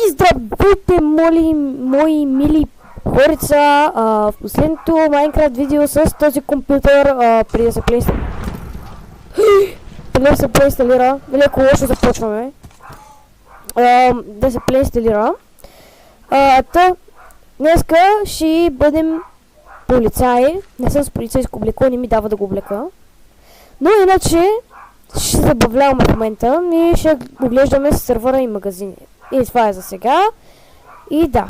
И здравейте, мои мили хорица, в последното Майнкрафт видео с този компютър, преди да се преинсталира, леко лошо започваме, да се преинсталира. Днеска ще бъдем полицаи, не съм с полицейско облекло, не ми дава да го облека, но иначе ще забавляваме в момента и ще оглеждаме сервера и магазини. И това е за сега. И да.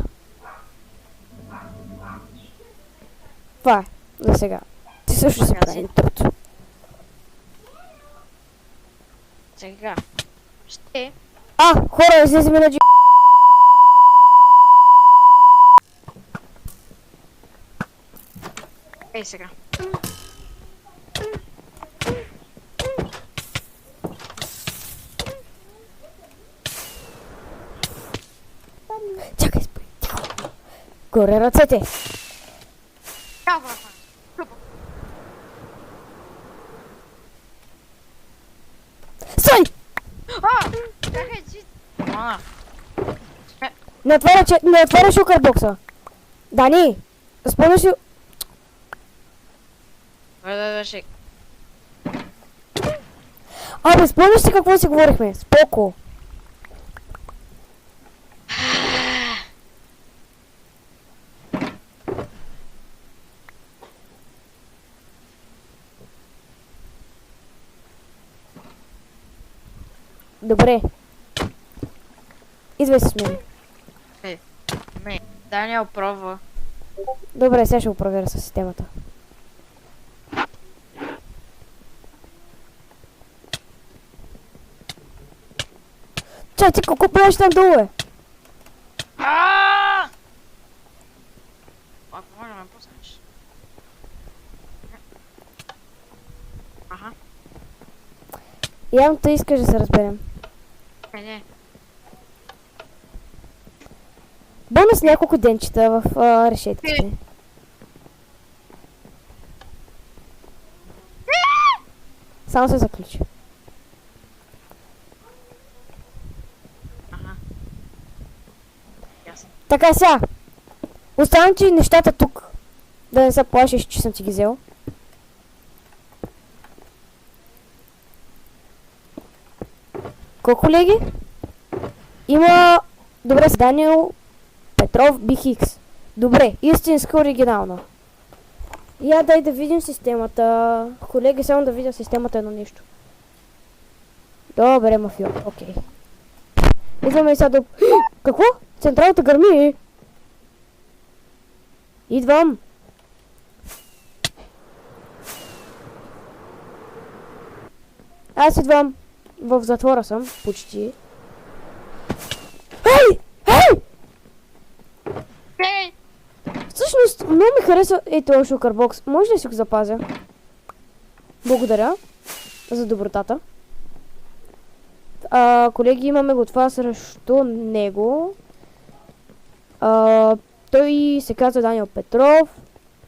Това е за сега. Ти също си прави труд. Сега. Ще. Хора, излизаме на Ей сега. Чакай, спри. Горе ръцете. Стой! Чакай, че... Не отваря шукърбокса. Дани, спомняш ли... Шик. Спомняш ли какво си говорихме? Споко. Добре. Идвай с мен. Даниел пробва. Добре, сега ще го проверя със системата. Чай, ти какво правиш там долу, бе? Ако може да ме пуснеш. Аха. Явно те искаш да се разберем. Не. Бонус няколко денчета в решетките. Само се заключи. Аха. Ясно. Така сега. Оставям ти нещата тук. Да не се плашиш, че съм ти ги взел. Колко колеги? Има... Добре, с Даниел Петров BX. Добре, истинска оригинална. Я дай да видим системата. Колеги, само да видя системата едно нещо. Добре, мафио. Окей. Идваме и сега до... Какво? Централата гърми. Идвам. Аз идвам. В затвора съм, почти. Ей! Всъщност, много ми харесва този шукърбокс. Може ли си го запазя? Благодаря за добротата. Колеги, имаме го това срещу него. Той се казва Даниел Петров.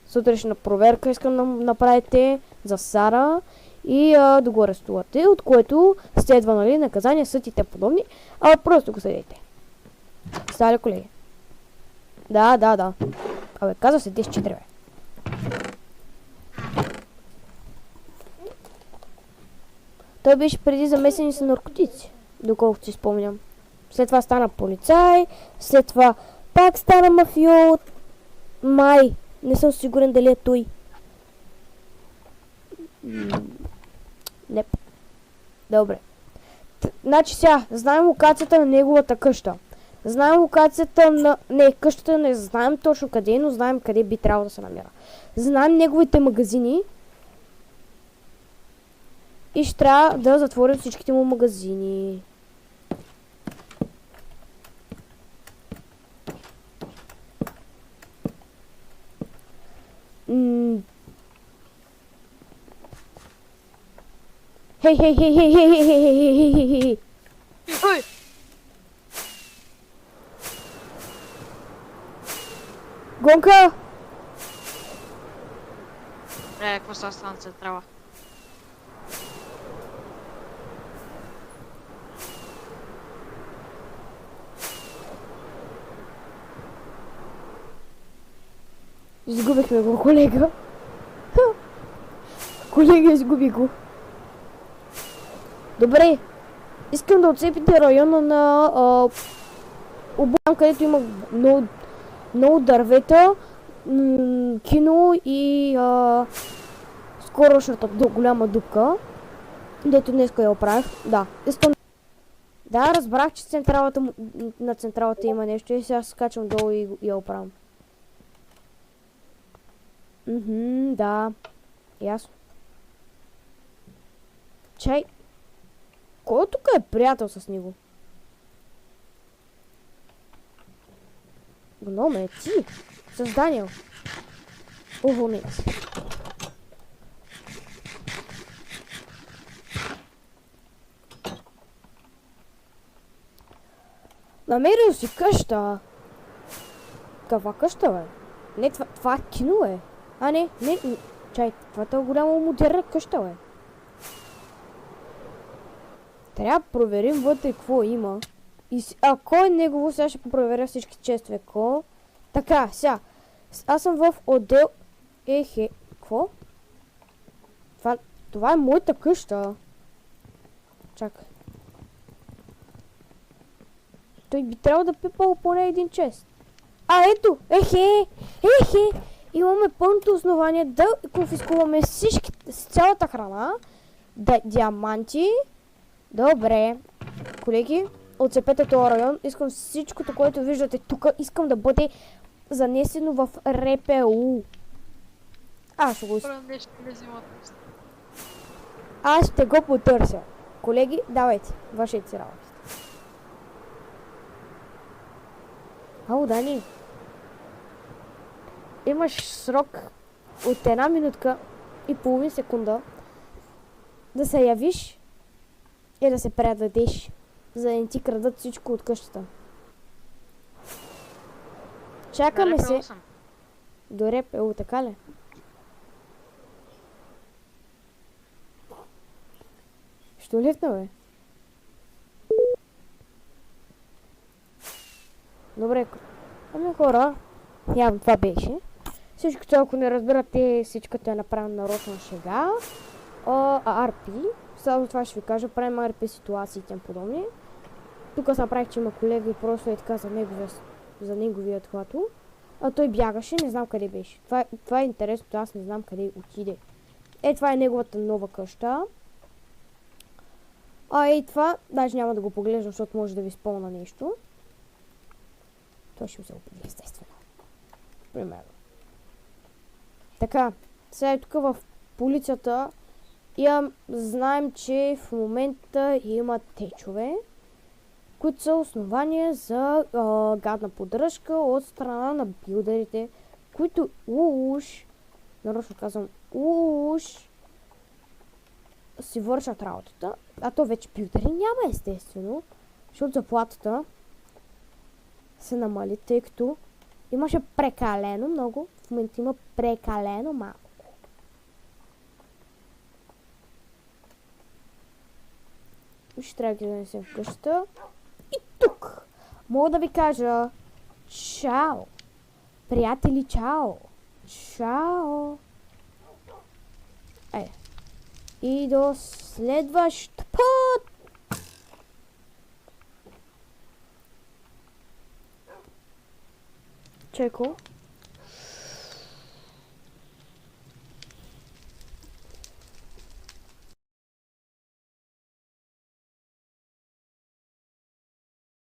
Сутрешна проверка искам да направите за Сара и да го арестувате, от което следва, нали, наказание, съд и те подобни. Просто го съдейте. Стали, колеги? Да. Казва се 10-4, бе. Той беше преди замесени с наркотици, доколкото си спомням. След това стана полицай, след това пак стана мафиот. Май, не съм сигурен дали е той. Не. Добре. Значи сега, знаем локацията на неговата къща. Знаем локацията на... Не, къщата не знаем точно къде, но знаем къде би трябвало да се намира. Знаем неговите магазини. И ще трябва да затворим всичките му магазини. Хей. Ой! Гонка! Какво става с централа? Изгубихме го, колега. Колега, изгуби го. Добре. Искам да отцепите района на Обоян, където има много дървета, кино и скорошната голяма дупка, дето днеска я оправих. Да, искам. Да, разбрах, че на централата има нещо и сега скачам долу и я оправям. Да. Ясно. Чай. Кой тук е приятел с него? Гноме, ти. С Даниел. Уволнен. Намерил си къща. Каква къща, бе? Не, това е кино, е. А, не. Чай, това е голяма модерна къща, бе. Трябва да проверим вътре какво има. И ако е негово, сега ще проверя всички честове. Така, сега. Аз съм в отдел... Какво? Това е моята къща. Чакай. Той би трябвало да пипал поне един чест. Ето! Имаме пълното основание да конфискуваме цялата храна. Диаманти. Добре. Колеги, отцепете този район. Искам всичкото, което виждате тук, искам да бъде занесено в РПУ. Аз ще го... Аз ще го потърся. Колеги, давайте. Вършете си работа. Ало, Дани. Имаш срок от 1 минутка и половин секунда да се явиш и да се предадеш, за да не ти крадат всичко от къщата. Чакаме се. До РПУ, така ли? Що лифна, бе? Добре, ами хора, явно това беше. Всичкото, ако не разбирате, всичкото е направено нарочна шега. RP, само това ще ви кажа, правим RP ситуации и тем подобни. Тук аз направих, че има колега и просто е така за неговият хвато. А той бягаше, не знам къде беше. Това е интересното, аз не знам къде отиде. Това е неговата нова къща. Това, даже няма да го поглеждам, защото може да ви спомня нещо. Той ще се опитва, естествено. Примерно. Така, сега е тук в полицията. Знаем, че в момента има течове, които са основания за гадна поддръжка от страна на билдерите, които нарочно казвам, си вършат работата, а то вече билдери няма, естествено, защото заплатата се намали, тъй като имаше прекалено много, в момента има прекалено малко. Ще трябва да ги занесем в къщата. И тук мога да ви кажа чао! Приятели, чао! Чао! И до следващ път! Чеко.